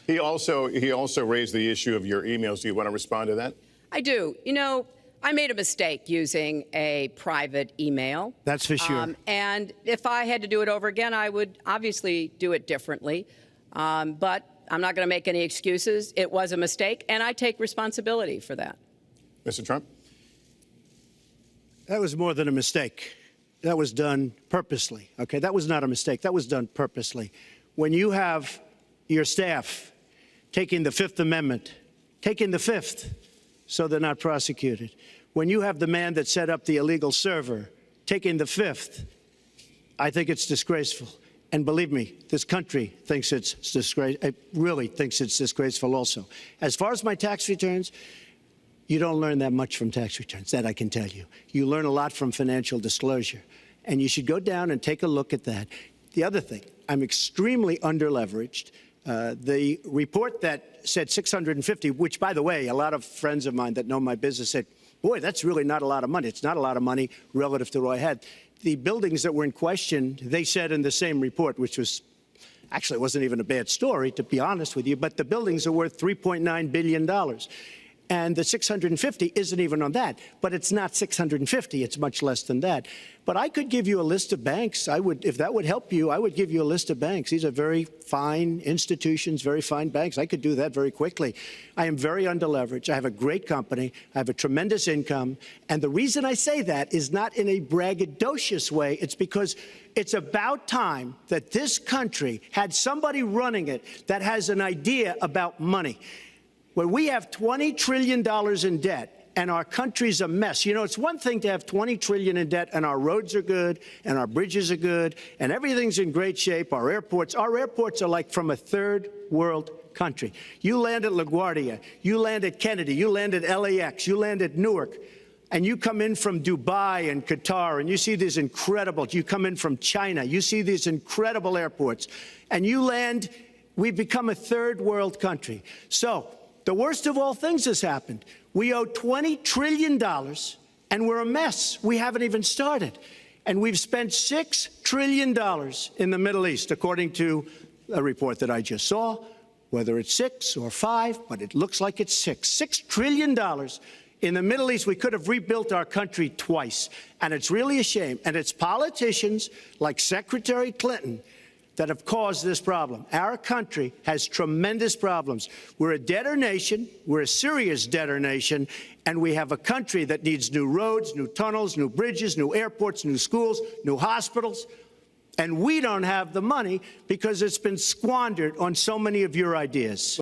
He also raised the issue of your emails. Do you want to respond to that? I do. You know, I made a mistake using a private email. That's for sure. And if I had to do it over again, I would obviously do it differently. But I'm not going to make any excuses. It was a mistake, and I take responsibility for that. Mr. Trump? That was more than a mistake. That was done purposely. Okay, that was not a mistake. That was done purposely. When you have your staff taking the Fifth Amendment, taking the Fifth, so they're not prosecuted. When you have the man that set up the illegal server taking the Fifth, I think it's disgraceful. And believe me, this country thinks it's disgraceful. It really thinks it's disgraceful also. As far as my tax returns, you don't learn that much from tax returns, that I can tell you. You learn a lot from financial disclosure. And you should go down and take a look at that. The other thing, I'm extremely underleveraged. The report that said 650, which, by the way, a lot of friends of mine that know my business said, boy, that's really not a lot of money. It's not a lot of money relative to what I had. The buildings that were in question, they said in the same report, which was actually wasn't even a bad story, to be honest with you, but the buildings are worth $3.9 billion. And the 650 isn't even on that. But it's not 650. It's much less than that. But I could give you a list of banks. I would, if that would help you, I would give you a list of banks. These are very fine institutions, very fine banks. I could do that very quickly. I am very underleveraged. I have a great company. I have a tremendous income. And the reason I say that is not in a braggadocious way. It's because it's about time that this country had somebody running it that has an idea about money. When we have $20 trillion in debt and our country's a mess, you know, it's one thing to have $20 trillion in debt and our roads are good and our bridges are good and everything's in great shape. Our airports are like from a third world country. You land at LaGuardia, you land at Kennedy, you land at LAX, you land at Newark, and you come in from Dubai and Qatar and you see these incredible, you come in from China, you see these incredible airports, and you land, we've become a third world country. So, the worst of all things has happened. We owe $20 trillion, and we're a mess. We haven't even started. And we've spent $6 trillion in the Middle East, according to a report that I just saw, whether it's 6 or 5, but it looks like it's 6. $6 trillion in the Middle East. We could have rebuilt our country twice. And it's really a shame. And it's politicians like Secretary Clinton that have caused this problem. Our country has tremendous problems. We're a debtor nation, we're a serious debtor nation, and we have a country that needs new roads, new tunnels, new bridges, new airports, new schools, new hospitals. And we don't have the money because it's been squandered on so many of your ideas.